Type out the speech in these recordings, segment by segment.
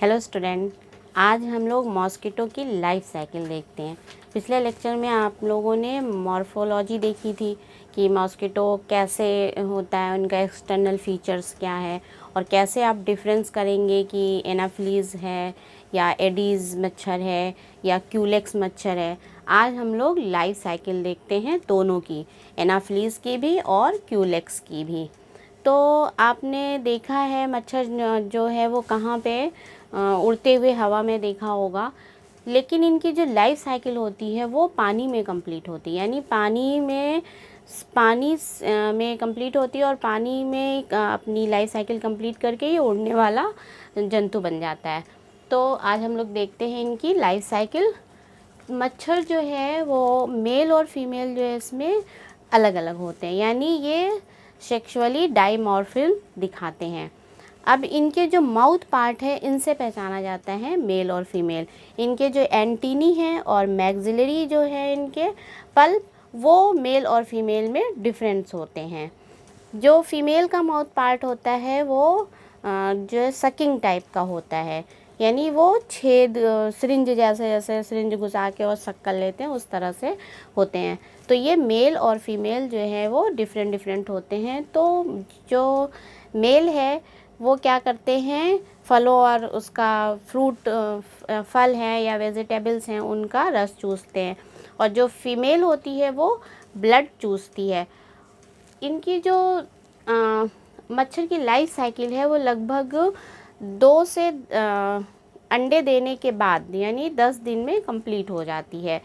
Hello student, आज हम लोग मॉस्किटो की लाइफ साइकिल देखते हैं। पिछले लेक्चर में आप लोगों ने मॉर्फोलॉजी देखी थी कि मॉस्किटो कैसे होता है, उनका एक्सटर्नल फीचर्स क्या है और कैसे आप डिफरेंस करेंगे कि एनाफ्लीज है या एडीज़ मच्छर है या क्यूलेक्स मच्छर है। आज हम लोग लाइफ साइकिल देखते हैं दोनों की, एनाफ्लीज की भी और क्यूलेक्स की भी। तो आपने देखा है मच्छर जो है वो कहाँ पे उड़ते हुए हवा में देखा होगा, लेकिन इनकी जो लाइफ साइकिल होती है वो पानी में कंप्लीट होती है, यानी पानी में कंप्लीट होती है और पानी में अपनी लाइफ साइकिल कंप्लीट करके ये उड़ने वाला जंतु बन जाता है। तो आज हम लोग देखते हैं इनकी लाइफ साइकिल। मच्छर जो है वो मेल और फीमेल जो है इसमें अलग अलग होते हैं, यानी ये सेक्सुअली डाइमॉर्फिज्म दिखाते हैं। अब इनके जो माउथ पार्ट है इनसे पहचाना जाता है मेल और फीमेल। इनके जो एंटीनी हैं और मैक्सिलरी जो है इनके पल्प, वो मेल और फीमेल में डिफरेंस होते हैं। जो फीमेल का माउथ पार्ट होता है वो जो सकिंग टाइप का होता है, यानी वो छेद सिरिंज जैसे सिरिंज घुसा के और सक कर लेते हैं उस तरह से होते हैं। तो ये मेल और फीमेल जो है वो डिफरेंट होते हैं। तो जो मेल है वो क्या करते हैं, फलों और उसका फ्रूट फल हैं या वेजिटेबल्स हैं उनका रस चूसते हैं, और जो फीमेल होती है वो ब्लड चूसती है। इनकी जो मच्छर की लाइफ साइकिल है वो लगभग 2 से अंडे देने के बाद यानी 10 दिन में कंप्लीट हो जाती है।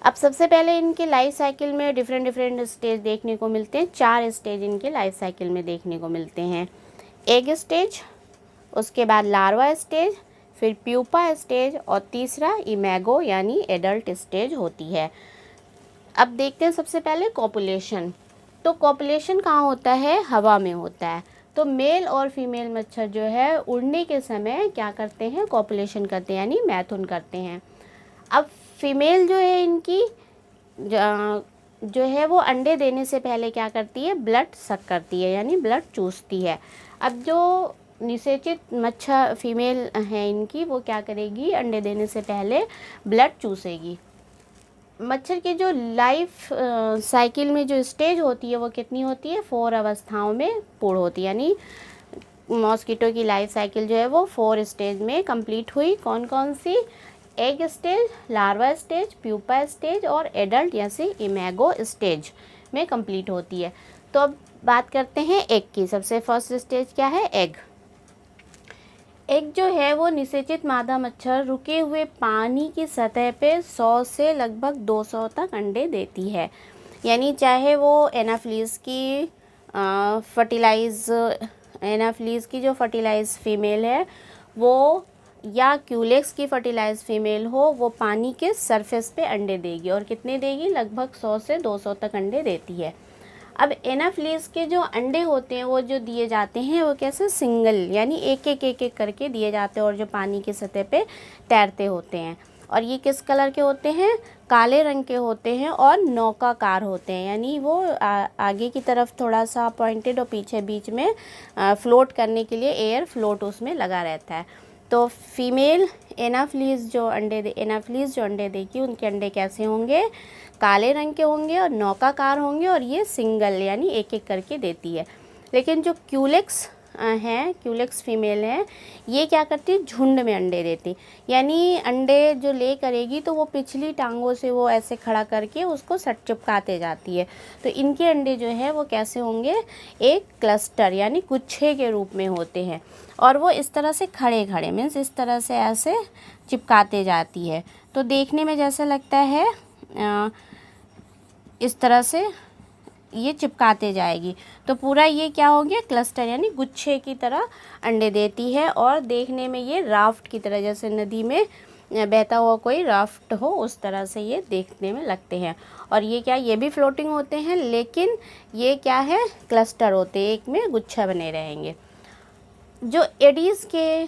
अब सबसे पहले इनके लाइफ साइकिल में डिफरेंट स्टेज देखने को मिलते हैं। 4 स्टेज इनके लाइफ साइकिल में देखने को मिलते हैं। एग स्टेज, उसके बाद लार्वा स्टेज, फिर प्यूपा स्टेज और तीसरा इमेगो यानी एडल्ट स्टेज होती है। अब देखते हैं सबसे पहले कॉपुलेशन। तो कॉपुलेशन कहाँ होता है, हवा में होता है। तो मेल और फीमेल मच्छर जो है उड़ने के समय क्या करते हैं, कॉपुलेशन करते हैं यानी मैथुन करते हैं। अब फीमेल जो है इनकी जो है वो अंडे देने से पहले क्या करती है, ब्लड सक करती है यानी ब्लड चूसती है। अब जो निषेचित मच्छर फीमेल है इनकी वो क्या करेगी, अंडे देने से पहले ब्लड चूसेगी। मच्छर की जो लाइफ साइकिल में जो स्टेज होती है वो कितनी होती है, 4 अवस्थाओं में पूर्ण होती है, यानी मॉस्किटो की लाइफ साइकिल जो है वो 4 स्टेज में कंप्लीट हुई। कौन कौन सी, egg stage, larva stage, pupa stage और एडल्ट या से इमेगो स्टेज में कंप्लीट होती है। तो अब बात करते हैं एग की। सबसे फर्स्ट स्टेज क्या है, एग। एग जो है वो निषेचित मादा मच्छर रुके हुए पानी की सतह पे 100 से लगभग 200 तक अंडे देती है, यानी चाहे वो एनाफ्लीज की जो फर्टिलाइज फीमेल है वो या क्यूलेक्स की फर्टिलाइज फीमेल हो, वो पानी के सरफेस पे अंडे देगी। और कितने देगी, लगभग 100 से 200 तक अंडे देती है। अब एनाफ्लीज के जो अंडे होते हैं वो जो दिए जाते हैं वो कैसे, सिंगल यानी एक एक करके दिए जाते हैं और जो पानी की सतह पे तैरते होते हैं। और ये किस कलर के होते हैं, काले रंग के होते हैं और नौकाकार होते हैं, यानी वो आगे की तरफ थोड़ा सा पॉइंटेड और पीछे बीच में फ्लोट करने के लिए एयर फ्लोट उसमें लगा रहता है। तो फीमेल एनाफ्लीज जो अंडे देगी उनके अंडे कैसे होंगे, काले रंग के होंगे और नौकाकार होंगे, और ये सिंगल यानी एक एक करके देती है। लेकिन जो क्यूलेक्स फीमेल है ये क्या करती है, झुंड में अंडे देती, यानी अंडे जो ले करेगी तो वो पिछली टांगों से वो ऐसे खड़ा करके उसको सट चिपकाते जाती है। तो इनके अंडे जो है वो कैसे होंगे, एक क्लस्टर यानी गुच्छे के रूप में होते हैं, और वो इस तरह से खड़े मीन्स इस तरह से ऐसे चिपकाते जाती है। तो देखने में जैसा लगता है इस तरह से ये चिपकाते जाएगी। तो पूरा ये क्या हो गया, क्लस्टर यानी गुच्छे की तरह अंडे देती है, और देखने में ये राफ्ट की तरह, जैसे नदी में बहता हुआ कोई राफ्ट हो उस तरह से ये देखने में लगते हैं। और ये क्या, ये भी फ्लोटिंग होते हैं, लेकिन ये क्या है, क्लस्टर होते हैं, एक में गुच्छा बने रहेंगे। जो एडीज़ के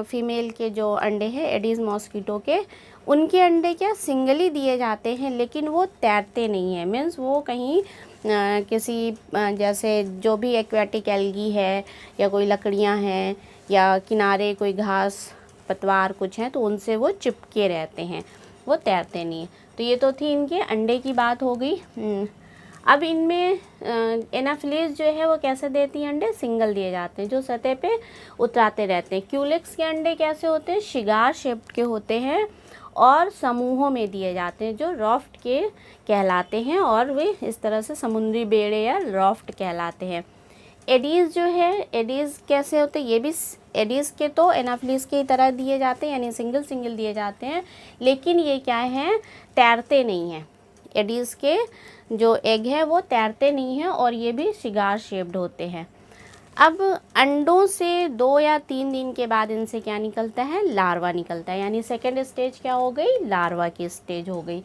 फीमेल के जो अंडे हैं, एडीज़ मॉस्किटो के, उनके अंडे क्या सिंगली दिए जाते हैं, लेकिन वो तैरते नहीं हैं, मीन्स वो कहीं किसी जैसे जो भी एक्वेटिक एल्गी है या कोई लकड़ियां हैं या किनारे कोई घास पतवार कुछ है तो उनसे वो चिपके रहते हैं, वो तैरते नहीं हैं। तो ये तो थी इनके अंडे की बात हो गई। अब इनमें एनाफिलीज जो है वो कैसे देती हैं अंडे? सिंगल दिए जाते हैं जो सतह पे उतराते रहते हैं। क्यूलेक्स के अंडे कैसे होते हैं? शिगार शेप्ड के होते हैं और समूहों में दिए जाते हैं जो रॉफ्ट के कहलाते हैं, और वे इस तरह से समुद्री बेड़े या रॉफ्ट कहलाते हैं। एडीज़ जो है, एडीज़ कैसे होते हैं? ये भी एडीज़ के तो एनाफिलीज की तरह दिए जाते हैं, यानी सिंगल सिंगल दिए जाते हैं, लेकिन ये क्या हैं? तैरते नहीं हैं। एडीज़ के जो एग है वो तैरते नहीं हैं और ये भी शिगार शेप्ड होते हैं। अब अंडों से 2 या 3 दिन के बाद इनसे क्या निकलता है? लार्वा निकलता है, यानी सेकेंड स्टेज क्या हो गई? लार्वा की स्टेज हो गई।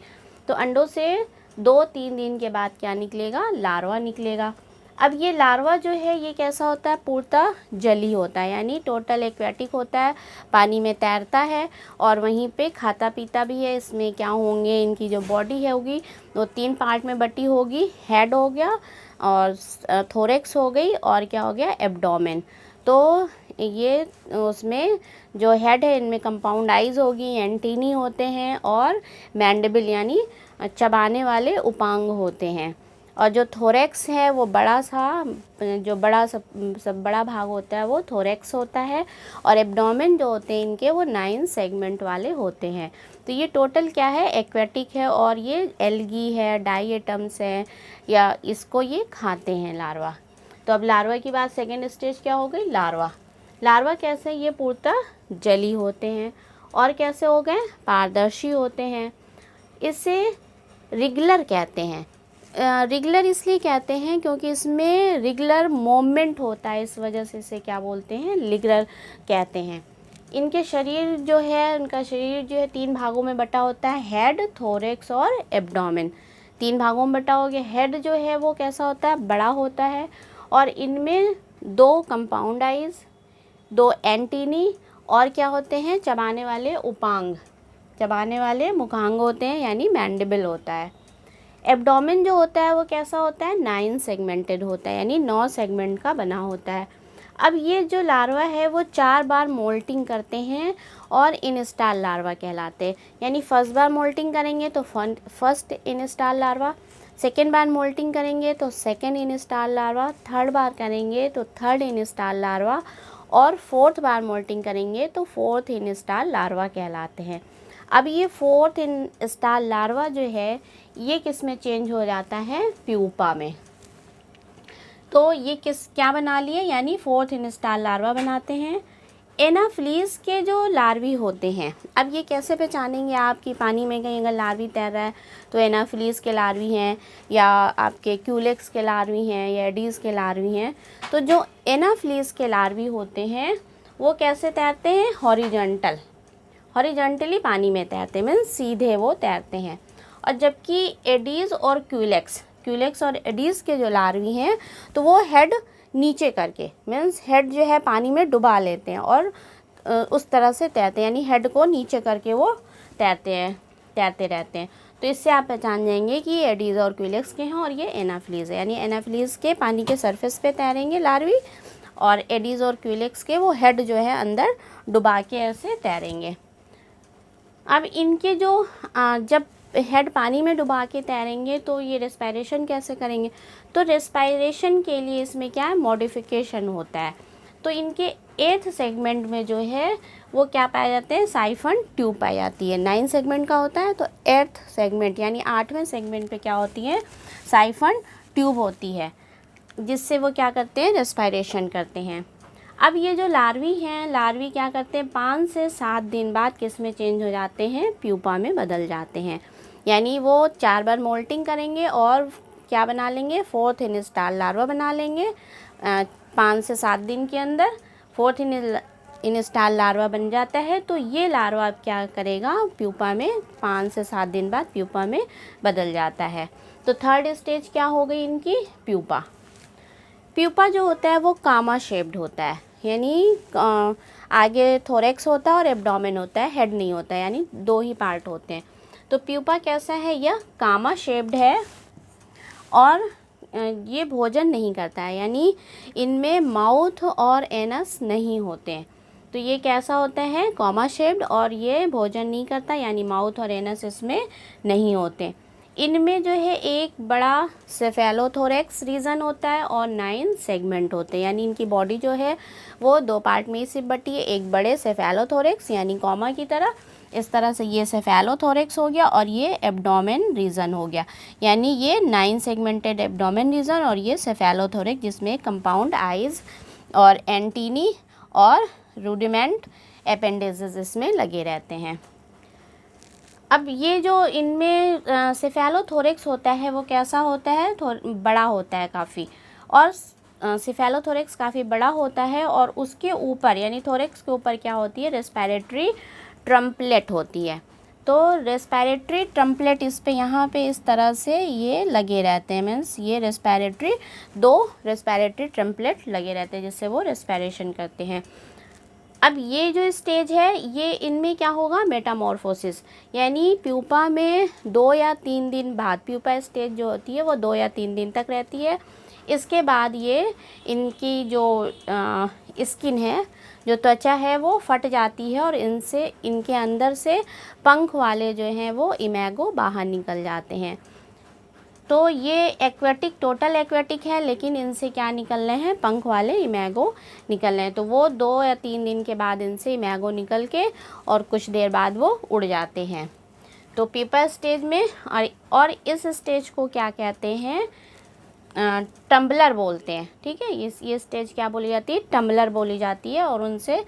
तो अंडों से 2-3 दिन के बाद क्या निकलेगा? लार्वा निकलेगा। अब ये लार्वा जो है ये कैसा होता है? पूर्णतः जली होता है, यानी टोटल एक्वेटिक होता है, पानी में तैरता है और वहीं पे खाता पीता भी है। इसमें क्या होंगे? इनकी जो बॉडी है होगी वो 3 पार्ट में बटी होगी। हेड हो गया और थोरेक्स हो गई और क्या हो गया? एब्डोमेन। तो ये उसमें जो हेड है इनमें कंपाउंड आइज होगी, एंटीनी होते हैं और मैंडिबल यानी चबाने वाले उपांग होते हैं। और जो थोरेक्स है वो बड़ा सा, जो बड़ा सब बड़ा भाग होता है वो थोरेक्स होता है, और एब्डोमेन जो होते हैं इनके वो 9 सेगमेंट वाले होते हैं। तो ये टोटल क्या है? एक्वेटिक है और ये एल्गी है, डाइएटम्स है, या इसको ये खाते हैं लार्वा। तो अब लार्वा की बात, सेकेंड स्टेज क्या हो गई? लार्वा। लार्वा कैसे? ये पूर्णतः जली होते हैं और कैसे हो गए? पारदर्शी होते हैं। इसे रिगुलर कहते हैं। रिगुलर इसलिए कहते हैं क्योंकि इसमें रिगुलर मूवमेंट होता है, इस वजह से इसे क्या बोलते हैं? रिगुलर कहते हैं। इनके शरीर जो है, उनका शरीर जो है 3 भागों में बटा होता है, हेड, थोरेक्स और एब्डोमेन। 3 भागों में बटा हो गया। हेड जो है वो कैसा होता है? बड़ा होता है और इनमें 2 कंपाउंड आइज, 2 एंटीनी और क्या होते हैं? चबाने वाले उपांग, चबाने वाले मुखांग होते हैं, यानी मैंडिबल होता है। एब्डोमेन जो होता है वो कैसा होता है? 9 सेगमेंटेड होता है, यानी 9 सेगमेंट का बना होता है। अब ये जो लार्वा है वो 4 बार मोल्टिंग करते हैं और इनस्टाल लार्वा कहलाते हैं। यानी फर्स्ट बार मोल्टिंग करेंगे तो फर्स्ट इनस्टाल लार्वा, सेकेंड बार मोल्टिंग करेंगे तो सेकेंड इनस्टाल लार्वा, थर्ड बार करेंगे तो थर्ड इनस्टाल लार्वा, और फोर्थ बार मोल्टिंग करेंगे तो फोर्थ इनस्टाल लार्वा कहलाते हैं। अब ये फोर्थ इनस्टाल लार्वा जो है ये किस में चेंज हो जाता है? प्यूपा में। तो ये क्या बना लिए? यानी फोर्थ इनस्टाल लार्वा बनाते हैं। एनाफिलीज के जो लार्वी होते हैं, अब ये कैसे पहचानेंगे आप कि पानी में कहीं अगर लार्वी तैर रहा है तो एनाफिलीज के लार्वी हैं या आपके क्यूलेक्स के लार्वी हैं या एडीज़ के लार्वी हैं? तो जो एनाफिलीज के लार्वी होते हैं वो कैसे तैरते हैं? हॉरिजॉन्टली पानी में तैरते हैं, मीन्स सीधे वो तैरते हैं। और जबकि एडीज़ और क्यूलेक्स और एडीज़ के जो लार्वी हैं तो वो हेड नीचे करके, मीन्स हेड जो है पानी में डुबा लेते हैं और उस तरह से तैरते हैं, यानी हेड को नीचे करके वो तैरते रहते हैं। तो इससे आप पहचान जाएंगे कि ये एडीज़ और क्यूलेक्स के हैं और ये एनाफिलीज है। यानी एनाफिलीज के पानी के सरफेस पे तैरेंगे लार्वी, और एडीज़ और क्यूलेक्स के वो हेड जो है अंदर डुबा के ऐसे तैरेंगे। अब इनके जो जब हेड पानी में डुबा के तैरेंगे तो ये रेस्पिरेशन कैसे करेंगे? तो रेस्पिरेशन के लिए इसमें क्या है? मॉडिफिकेशन होता है। तो इनके 8th सेगमेंट में जो है वो क्या पाए जाते हैं? साइफन ट्यूब पाई जाती है। 9 सेगमेंट का होता है तो 8th सेगमेंट यानी 8वें सेगमेंट पे क्या होती है? साइफन ट्यूब होती है, जिससे वो क्या करते हैं? रेस्पिरेशन करते हैं। अब ये जो लार्वी हैं, लार्वी क्या करते हैं? 5 से 7 दिन बाद किस में चेंज हो जाते हैं? प्यूपा में बदल जाते हैं। यानी वो 4 बार मोल्टिंग करेंगे और क्या बना लेंगे? फोर्थ इनस्टाल लार्वा बना लेंगे। 5 से 7 दिन के अंदर फोर्थ इनस्टाल लार्वा बन जाता है। तो ये लार्वा अब क्या करेगा? प्यूपा में 5 से 7 दिन बाद प्यूपा में बदल जाता है। तो थर्ड स्टेज क्या हो गई इनकी? प्यूपा। प्यूपा जो होता है वो कामा शेप्ड होता है, यानी आगे थोरेक्स होता है और एब्डोमेन होता है, हेड नहीं होता है, यानी 2 ही पार्ट होते हैं। तो प्यूपा कैसा है? यह कामा शेप्ड है और ये भोजन नहीं करता है, यानी इनमें माउथ और एनस नहीं होते हैं। तो ये कैसा होता है, कॉमा शेप्ड, और ये भोजन नहीं करता, यानी माउथ और एनस इसमें नहीं होते। इनमें जो है एक बड़ा सेफेलोथोरैक्स रीजन होता है और 9 सेगमेंट होते हैं, यानी इनकी बॉडी जो है वो 2 पार्ट में से बटी है, एक बड़े सेफेलोथोरैक्स यानी कॉमा की तरह, इस तरह से ये सेफेलोथोरैक्स हो गया, और ये एब्डोमेन रीजन हो गया, यानी ये 9 सेगमेंटेड एब्डोमेन रीजन, और ये सेफेलोथोरैक्स जिसमें कंपाउंड आइज और एंटीनी और रूडिमेंट अपेंडेजेस इसमें लगे रहते हैं। अब ये जो इनमें सेफेलोथोरैक्स होता है वो कैसा होता है, बड़ा होता है काफ़ी, और सेफेलोथोरैक्स काफ़ी बड़ा होता है, और उसके ऊपर यानी थोरैक्स के ऊपर क्या होती है, रेस्पिरेटरी ट्रम्पलेट होती है। तो रेस्पिरेटरी ट्रम्पलेट इस पे यहाँ पे इस तरह से ये लगे रहते हैं, मीन्स ये रेस्पिरेटरी 2 रेस्पिरेटरी ट्रम्पलेट लगे रहते हैं जिससे वो रेस्पिरेशन करते हैं। अब ये जो स्टेज है ये इनमें क्या होगा, मेटामॉर्फोसिस, यानी प्यूपा में 2 या 3 दिन बाद, प्यूपा स्टेज जो होती है वो 2 या 3 दिन तक रहती है। इसके बाद ये इनकी जो स्किन है, जो त्वचा है वो फट जाती है, और इनसे इनके अंदर से पंख वाले जो हैं वो इमेगो बाहर निकल जाते हैं। तो ये एक्वेटिक, टोटल एक्वेटिक है, लेकिन इनसे क्या निकल रहे हैं, पंख वाले इमेगो निकल रहे हैं। तो वो 2 या 3 दिन के बाद इनसे इमेगो निकल के और कुछ देर बाद वो उड़ जाते हैं। तो प्यूपा स्टेज में, और इस स्टेज को क्या कहते हैं, टम्बलर बोलते हैं, ठीक है। ये स्टेज क्या बोली जाती है, टम्बलर बोली जाती है। और उनसे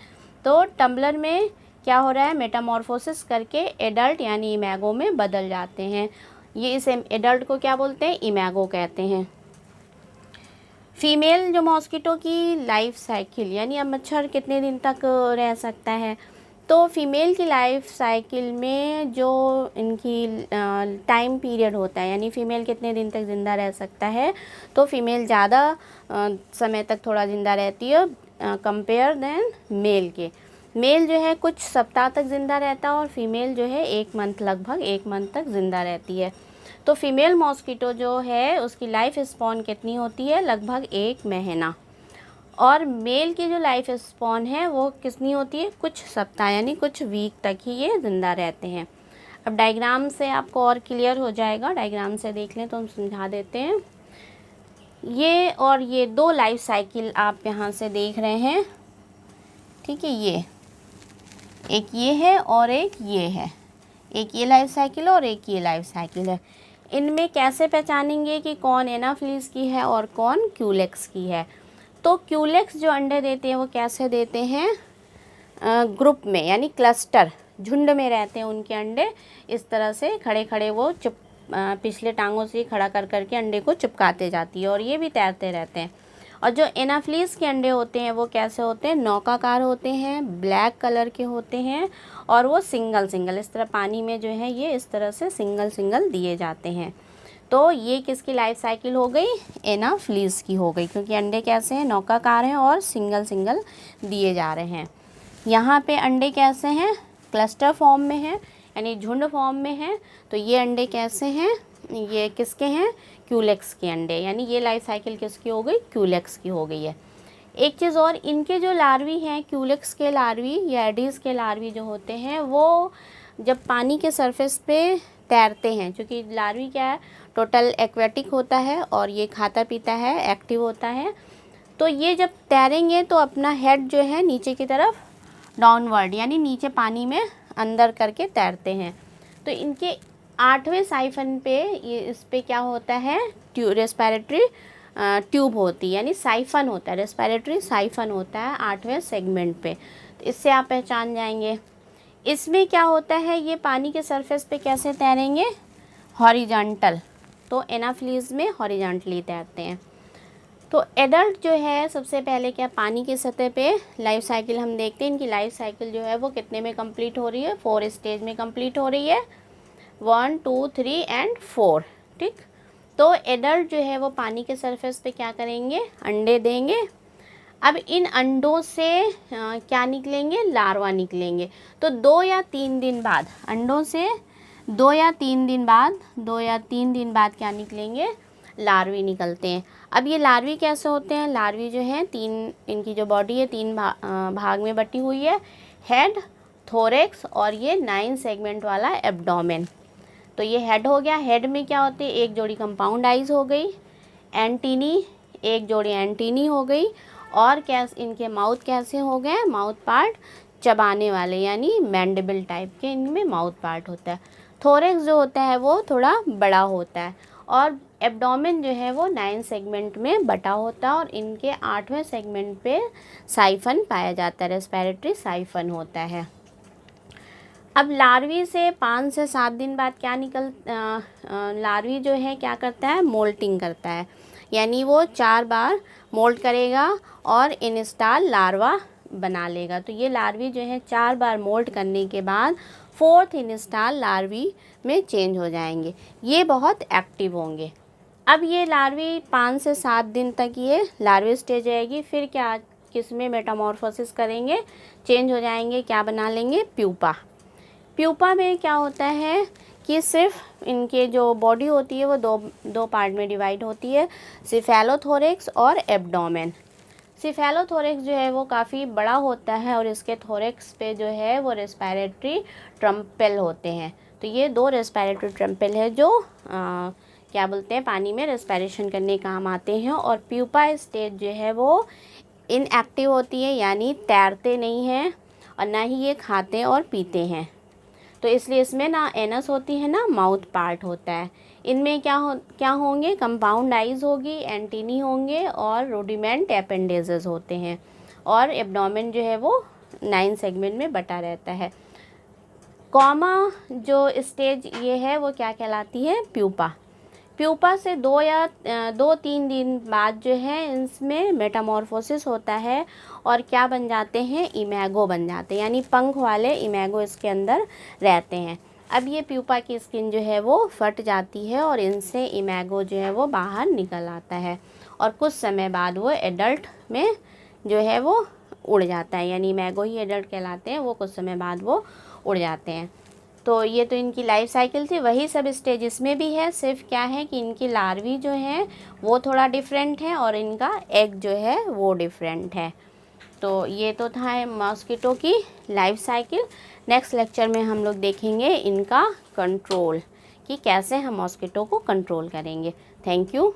तो टम्बलर में क्या हो रहा है, मेटामॉर्फोसिस करके एडल्ट यानी इमेगो में बदल जाते हैं। ये इस एडल्ट को क्या बोलते हैं, इमेगो कहते हैं। फीमेल जो मॉस्किटो की लाइफ साइकिल, यानी अब मच्छर कितने दिन तक रह सकता है, तो फीमेल की लाइफ साइकिल में जो इनकी टाइम पीरियड होता है, यानी फ़ीमेल कितने दिन तक ज़िंदा रह सकता है, तो फीमेल ज़्यादा समय तक थोड़ा ज़िंदा रहती है कंपेयर देन मेल के। मेल जो है कुछ सप्ताह तक ज़िंदा रहता है, और फीमेल जो है 1 मंथ, लगभग 1 मंथ तक ज़िंदा रहती है। तो फीमेल मॉस्किटो जो है उसकी लाइफ स्पॉन कितनी होती है, लगभग 1 महीना, और मेल की जो लाइफ स्पॉन है वो कितनी होती है, कुछ सप्ताह यानी कुछ वीक तक ही ये ज़िंदा रहते हैं। अब डायग्राम से आपको और क्लियर हो जाएगा, डायग्राम से देख लें तो हम समझा देते हैं। ये और ये 2 लाइफ साइकिल आप यहाँ से देख रहे हैं, ठीक है। ये एक ये है और एक ये है, एक ये लाइफ साइकिल और एक ये लाइफ साइकिल है। इनमें कैसे पहचानेंगे कि कौन एनाफिलीज की है और कौन क्यूलेक्स की है। तो क्यूलेक्स जो अंडे देते हैं वो कैसे देते हैं, ग्रुप में, यानी क्लस्टर, झुंड में रहते हैं उनके अंडे। इस तरह से खड़े खड़े वो पिछले टांगों से खड़ा कर करके अंडे को चिपकाते जाती है, और ये भी तैरते रहते हैं। और जो एनाफिलीज के अंडे होते हैं वो कैसे होते हैं, नौकाकार होते हैं, ब्लैक कलर के होते हैं, और वो सिंगल सिंगल इस तरह पानी में जो है ये इस तरह से सिंगल सिंगल दिए जाते हैं। तो ये किसकी लाइफ साइकिल हो गई, एनाफिलीज की हो गई, क्योंकि अंडे कैसे हैं, नौकाकार हैं और सिंगल सिंगल दिए जा रहे हैं। यहाँ पे अंडे कैसे हैं, क्लस्टर फॉर्म में हैं, यानी झुंड फॉर्म में हैं। तो ये अंडे कैसे हैं, ये किसके हैं, क्यूलेक्स के अंडे, यानी ये लाइफ साइकिल किसकी हो गई, क्यूलेक्स की हो गई है। एक चीज़ और, इनके जो लार्वी हैं, क्यूलेक्स के लार्वी या एडीज के लार्वी जो होते हैं वो जब पानी के सरफेस पे तैरते हैं, क्योंकि लार्वी क्या है, टोटल एक्वेटिक होता है और ये खाता पीता है, एक्टिव होता है। तो ये जब तैरेंगे तो अपना हेड जो है नीचे की तरफ डाउनवर्ड, यानी नीचे पानी में अंदर करके तैरते हैं। तो इनके 8वें साइफन पे ये इस पे क्या होता है, रेस्पिरेटरी ट्यूब होती है, यानी साइफन होता है, रेस्पिरेटरी साइफन होता है 8वें सेगमेंट पे। तो इससे आप पहचान जाएंगे। इसमें क्या होता है, ये पानी के सरफेस पे कैसे तैरेंगे, हॉरिजॉन्टल। तो एनाफिलीज में हॉरिजॉन्टली तैरते हैं। तो एडल्ट जो है सबसे पहले क्या, पानी की सतह पे लाइफ साइकिल हम देखते हैं। इनकी लाइफ साइकिल जो है वो कितने में कंप्लीट हो रही है, 4 स्टेज में कंप्लीट हो रही है, 1, 2, 3 एंड 4, ठीक। तो एडल्ट जो है वो पानी के सरफेस पे क्या करेंगे, अंडे देंगे। अब इन अंडों से क्या निकलेंगे, लार्वा निकलेंगे। तो 2 या 3 दिन बाद, अंडों से 2 या 3 दिन बाद क्या निकलेंगे, लार्वी निकलते हैं। अब ये लार्वी कैसे होते हैं? लार्वी जो है इनकी जो बॉडी है 3 भाग में बटी हुई है, हेड, थोरेक्स और ये 9 सेगमेंट वाला एब्डोमेन। तो ये हेड हो गया। हेड में क्या होते हैं? एक जोड़ी कंपाउंड आइज हो गई, एंटीनी, एक जोड़ी एंटीनी हो गई, और कैसे इनके माउथ कैसे हो गए? माउथ पार्ट चबाने वाले यानी मैंडिबल टाइप के इनमें माउथ पार्ट होता है। थोरेक्स जो होता है वो थोड़ा बड़ा होता है, और एब्डोमेन जो है वो 9 सेगमेंट में बटा होता है, और इनके 8वें सेगमेंट पे साइफन पाया जाता है, रेस्पिरेटरी साइफन होता है। अब लार्वी से 5 से 7 दिन बाद क्या लार्वी जो है क्या करता है? मोल्टिंग करता है, यानी वो 4 बार मोल्ट करेगा और इंस्टाल लार्वा बना लेगा। तो ये लार्वी जो है 4 बार मोल्ट करने के बाद 4th इंस्टाल लार्वी में चेंज हो जाएंगे। ये बहुत एक्टिव होंगे। अब ये लार्वी 5 से 7 दिन तक ये लार्वी स्टेज रहेगी। फिर क्या किसमें मेटामॉर्फोसिस करेंगे? चेंज हो जाएंगे, क्या बना लेंगे? प्यूपा। प्यूपा में क्या होता है कि सिर्फ इनके जो बॉडी होती है वो दो पार्ट में डिवाइड होती है, सिफेलोथोरेक्स और एब्डोमेन। सिफेलोथोरेक्स जो है वो काफ़ी बड़ा होता है, और इसके थोरेक्स पे जो है वो रेस्पिरेटरी ट्रम्पेल होते हैं। तो ये 2 रेस्पिरेटरी ट्रम्पेल है जो क्या बोलते हैं, पानी में रेस्पिरेशन करने काम आते हैं। और प्यूपा स्टेज जो है वो इनएक्टिव होती है, यानी तैरते नहीं हैं और ना ही ये खाते और पीते हैं। तो इसलिए इसमें ना एनस होती है ना माउथ पार्ट होता है। इनमें क्या होंगे? कंपाउंड आइज होगी, एंटीनी होंगे और रूडिमेंट एपेंडेजेस होते हैं, और एब्डोमेन जो है वो 9 सेगमेंट में बटा रहता है। कॉमा जो स्टेज ये है वो क्या कहलाती है? प्यूपा। प्यूपा से 2-3 दिन बाद जो है इसमें मेटामॉर्फोसिस होता है, और क्या बन जाते हैं? इमेगो बन जाते हैं, यानी पंख वाले इमेगो इसके अंदर रहते हैं। अब ये प्यूपा की स्किन जो है वो फट जाती है, और इनसे इमेगो जो है वो बाहर निकल आता है, और कुछ समय बाद वो एडल्ट में जो है वो उड़ जाता है, यानी इमेगो ही एडल्ट कहलाते हैं। वो कुछ समय बाद वो उड़ जाते हैं। तो ये तो इनकी लाइफ साइकिल थी। वही सब स्टेज इसमें भी है, सिर्फ क्या है कि इनकी लार्वी जो है वो थोड़ा डिफरेंट है, और इनका एग जो है वो डिफरेंट है। तो ये तो था मॉस्किटो की लाइफ साइकिल। नेक्स्ट लेक्चर में हम लोग देखेंगे इनका कंट्रोल, कि कैसे हम मॉस्किटो को कंट्रोल करेंगे। Thank you.